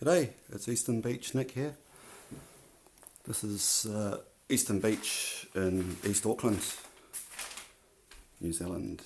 G'day, it's Easton Beach, Nick here. This is Easton Beach in East Auckland, New Zealand.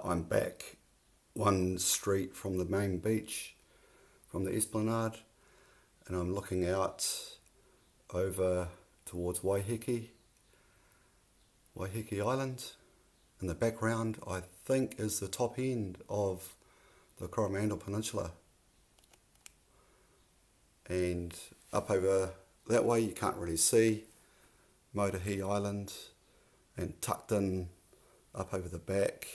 I'm back one street from the main beach, from the Esplanade, and I'm looking out over towards Waiheke Island. In the background, I think, is the top end of the Coromandel Peninsula. And up over that way you can't really see Motahi Island, and tucked in up over the back,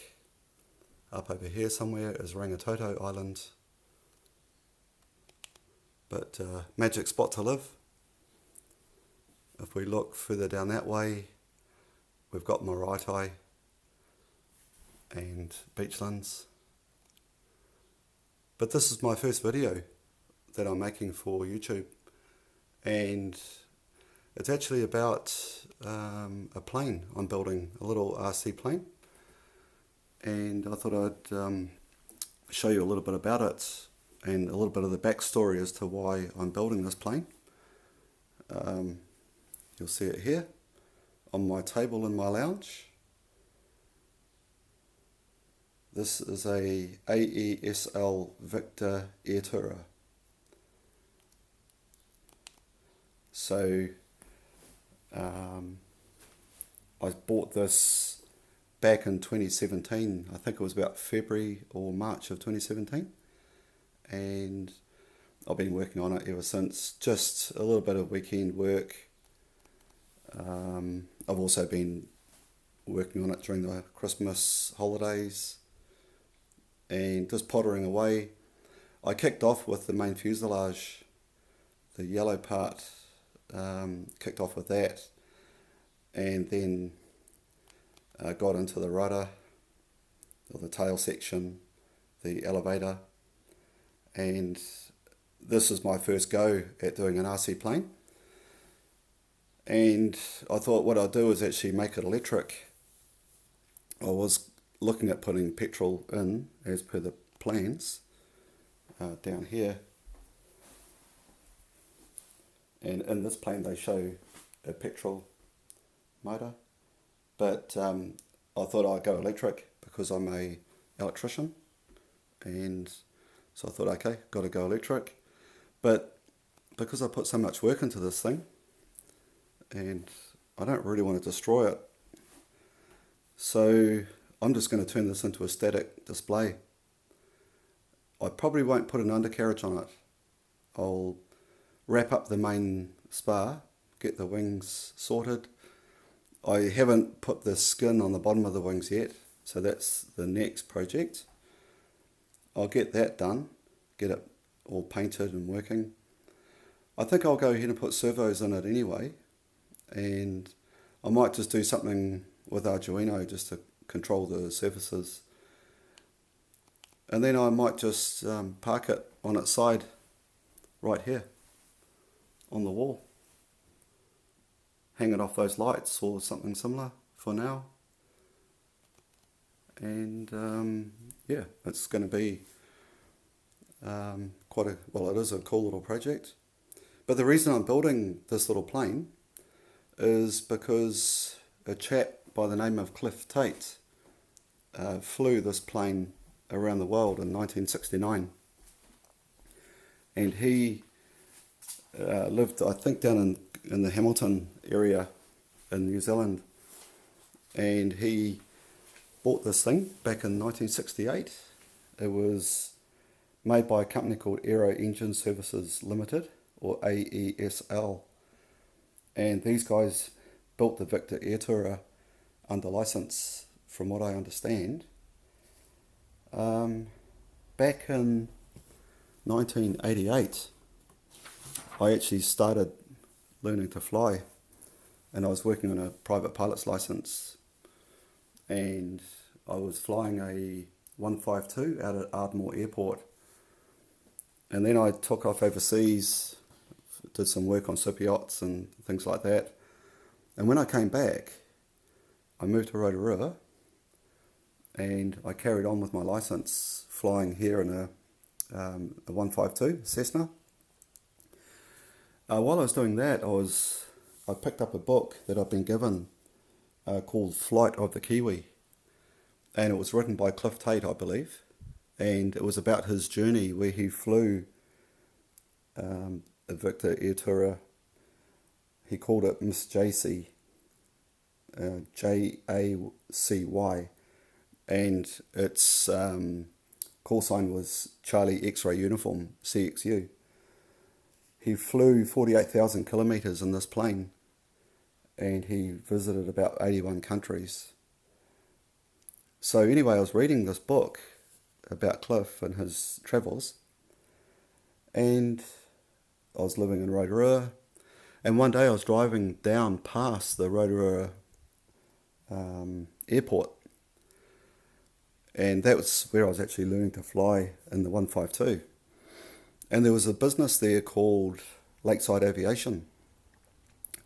up over here somewhere, is Rangitoto Island. But magic spot to live. If we look further down that way, we've got Maraetai and Beachlands. But this is my first video that I'm making for YouTube, and it's actually about a plane I'm building, a little RC plane, and I thought I'd show you a little bit about it and a little bit of the backstory as to why I'm building this plane. You'll see it here on my table in my lounge. This is a AESL Victa Airtourer. So I bought this back in 2017. I think it was about February or March of 2017, and I've been working on it ever since. Just a little bit of weekend work. I've also been working on it during the Christmas holidays and just pottering away. I kicked off with the main fuselage, the yellow part. Kicked off with that, and then got into the rudder, or the tail section, the elevator, and this is my first go at doing an RC plane. And I thought what I'd do is actually make it electric. I was looking at putting petrol in as per the plans down here. And in this plane they show a petrol motor, but I thought I'd go electric because I'm a electrician, and so I thought, okay, got to go electric. But because I put so much work into this thing, and I don't really want to destroy it, so I'm just going to turn this into a static display. I probably won't put an undercarriage on it. I'll wrap up the main spar, get the wings sorted. I haven't put the skin on the bottom of the wings yet, so that's the next project. I'll get that done, get it all painted and working. I think I'll go ahead and put servos in it anyway, and I might just do something with Arduino just to control the surfaces. And then I might just park it on its side right here on the wall, hang it off those lights or something similar for now. And yeah, it's going to be it is a cool little project. But the reason I'm building this little plane is because a chap by the name of Cliff Tate flew this plane around the world in 1969, and he lived, I think, down in the Hamilton area in New Zealand, and he bought this thing back in 1968. It was made by a company called Aero Engine Services Limited, or AESL, and these guys built the Victa Airtourer under license, from what I understand. Back in 1988, I actually started learning to fly, and I was working on a private pilot's license, and I was flying a 152 out at Ardmore Airport, and then I took off overseas, did some work on super yachts and things like that, and when I came back I moved to Rotorua, and I carried on with my license flying here in a a 152 Cessna. While I was doing that, I picked up a book that I'd been given called Flight of the Kiwi, and it was written by Cliff Tate, I believe, and it was about his journey where he flew a Victa Airtourer. He called it Miss JC, JACY, and its call sign was Charlie X-ray uniform, CXU. He flew 48,000 kilometres in this plane, and he visited about 81 countries. So anyway, I was reading this book about Cliff and his travels, and I was living in Rotorua, and one day I was driving down past the Rotorua airport, and that was where I was actually learning to fly in the 152. And there was a business there called Lakeside Aviation,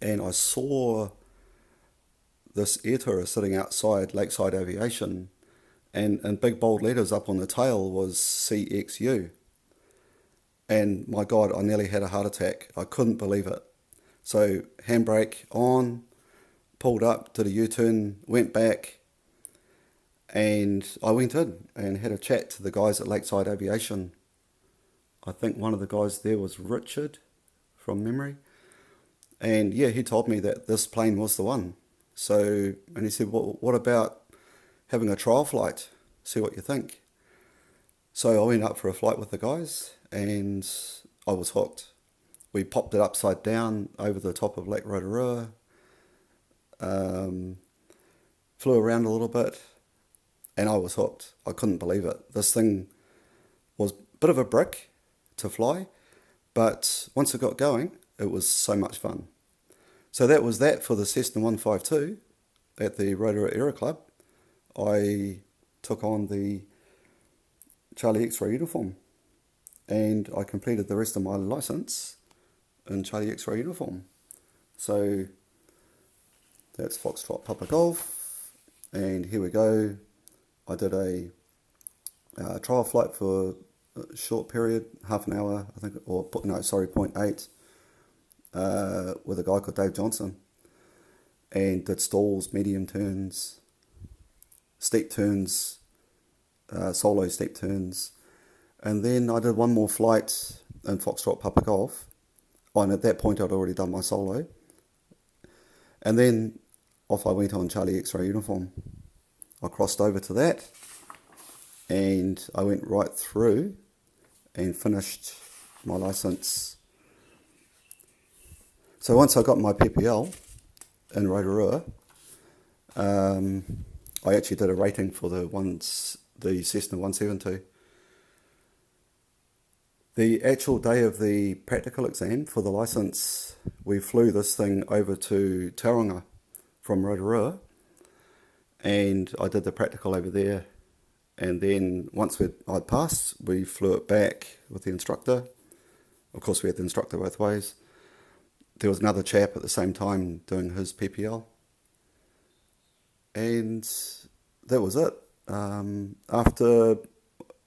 and I saw this Airtourer sitting outside Lakeside Aviation, and in big bold letters up on the tail was CXU. And my God, I nearly had a heart attack. I couldn't believe it. So handbrake on, pulled up, did a U-turn, went back, and I went in and had a chat to the guys at Lakeside Aviation. I think one of the guys there was Richard, from memory. And yeah, he told me that this plane was the one. So, and he said, well, what about having a trial flight? See what you think. So I went up for a flight with the guys, and I was hooked. We popped it upside down over the top of Lake Rotorua, flew around a little bit, and I was hooked. I couldn't believe it. This thing was a bit of a brick to fly, but once it got going, it was so much fun. So that was that for the Cessna 152 at the Rotorua Aero Club. I took on the Charlie X-ray uniform, and I completed the rest of my license in Charlie X-ray uniform. So that's Foxtrot Papa Golf, and here we go. I did a trial flight for a short period, half an hour, I think, or no, sorry, 0.8, with a guy called Dave Johnson, and did stalls, medium turns, steep turns, solo steep turns, and then I did one more flight in Foxtrot Papa Golf, and at that point I'd already done my solo, and then off I went on Charlie X-ray uniform. I crossed over to that, and I went right through and finished my license. So once I got my PPL in Rotorua, I actually did a rating for the Cessna 172. The actual day of the practical exam for the license, we flew this thing over to Tauranga from Rotorua, and I did the practical over there, and then once I'd passed, we flew it back with the instructor. Of course, we had the instructor both ways. There was another chap at the same time doing his PPL, and that was it. After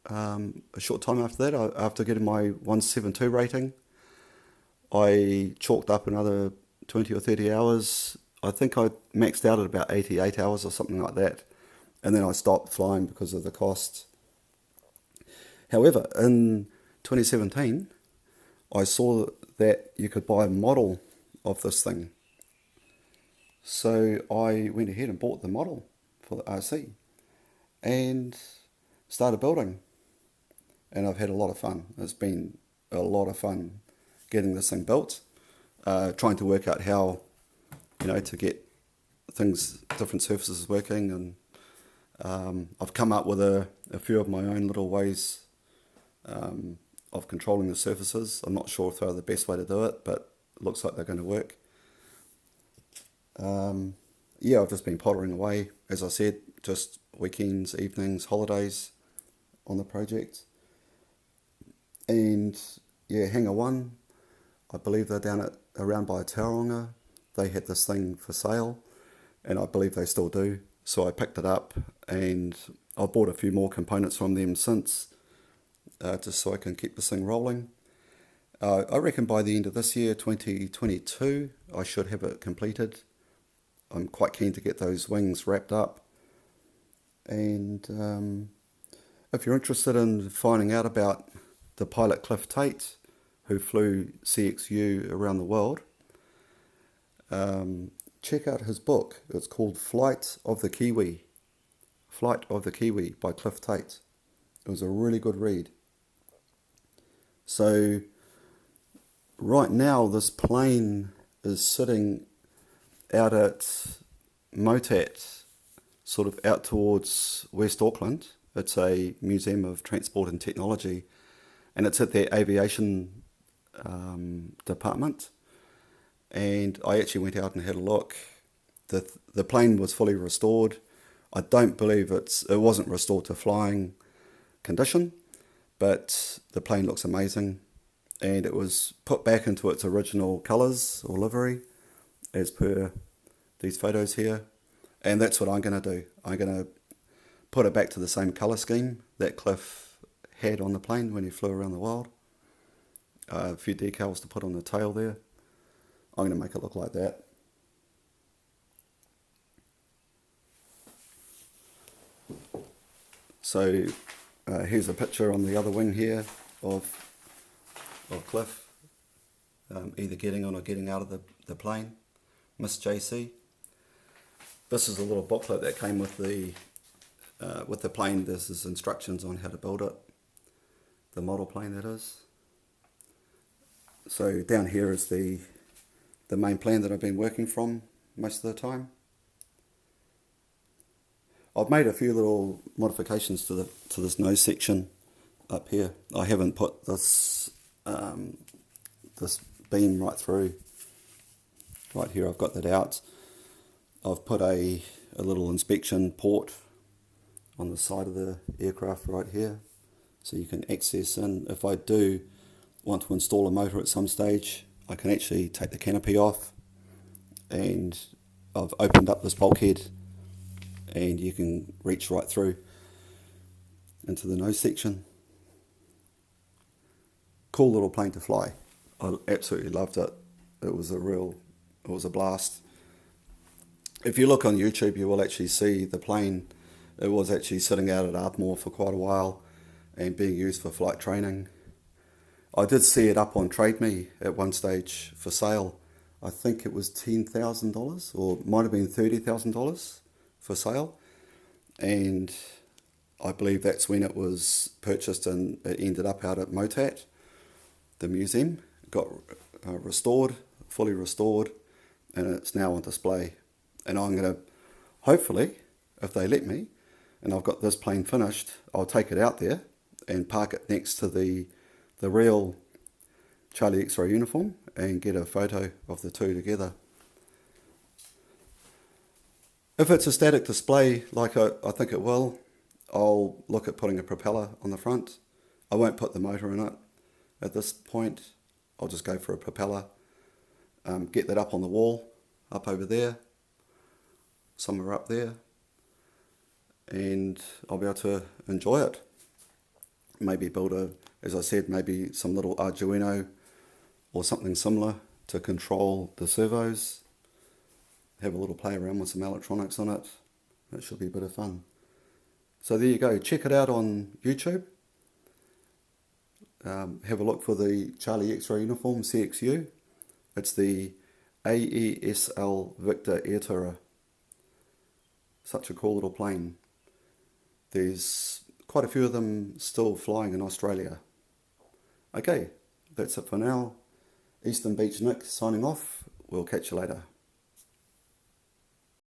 a short time after that, after getting my 172 rating, I chalked up another 20 or 30 hours. I think I maxed out at about 88 hours or something like that, and then I stopped flying because of the cost. However, in 2017, I saw that you could buy a model of this thing. So I went ahead and bought the model for the RC and started building. And I've had a lot of fun. It's been a lot of fun getting this thing built, trying to work out how, to get different surfaces working. And I've come up with a few of my own little ways of controlling the surfaces. I'm not sure if they're the best way to do it, but it looks like they're going to work. I've just been pottering away, as I said, just weekends, evenings, holidays on the project. And yeah, HangarOne, I believe they're down around by Tauranga. They had this thing for sale, and I believe they still do. So I picked it up, and I've bought a few more components from them since. just so I can keep this thing rolling. I reckon by the end of this year, 2022, I should have it completed. I'm quite keen to get those wings wrapped up. And if you're interested in finding out about the pilot Cliff Tate, who flew CXU around the world, check out his book. It's called Flight of the Kiwi. Flight of the Kiwi by Cliff Tate. It was a really good read. So right now this plane is sitting out at Motat, sort of out towards West Auckland. It's a museum of transport and technology, and it's at their aviation department. And I actually went out and had a look. The plane was fully restored. I don't believe it wasn't restored to flying condition, but the plane looks amazing, and it was put back into its original colours or livery as per these photos here. And that's what I'm going to do. I'm going to put it back to the same colour scheme that Cliff had on the plane when he flew around the world. A few decals to put on the tail there. I'm going to make it look like that. So here's a picture on the other wing here of Cliff, either getting on or getting out of the plane. Miss JC. This is a little booklet that came with the plane. This is instructions on how to build it, the model plane that is. So down here is the main plan that I've been working from most of the time. I've made a few little modifications to this nose section up here. I haven't put this this beam right through. Right here I've got that out. I've put a little inspection port on the side of the aircraft right here, so you can access in. If I do want to install a motor at some stage, I can actually take the canopy off, and I've opened up this bulkhead and you can reach right through into the nose section. Cool little plane to fly. I absolutely loved it. It was a blast. If you look on YouTube, you will actually see the plane. It was actually sitting out at Ardmore for quite a while and being used for flight training. I did see it up on Trade Me at one stage for sale. I think it was $10,000 or might have been $30,000 for sale. And I believe that's when it was purchased, and it ended up out at Motat, the museum. It got restored, fully restored, and it's now on display. And I'm going to, hopefully, if they let me, and I've got this plane finished, I'll take it out there and park it next to the real Charlie X-ray uniform and get a photo of the two together. If it's a static display, like I think it will, I'll look at putting a propeller on the front. I won't put the motor in it at this point. I'll just go for a propeller, get that up on the wall, up over there, somewhere up there, and I'll be able to enjoy it. Maybe build as I said, maybe some little Arduino or something similar to control the servos. Have a little play around with some electronics on it. That should be a bit of fun. So there you go. Check it out on YouTube. Have a look for the Charlie X-ray uniform CXU. It's the AESL Victa Airtourer. Such a cool little plane. There's quite a few of them still flying in Australia. Okay, that's it for now. Easton Beach Nick signing off. We'll catch you later.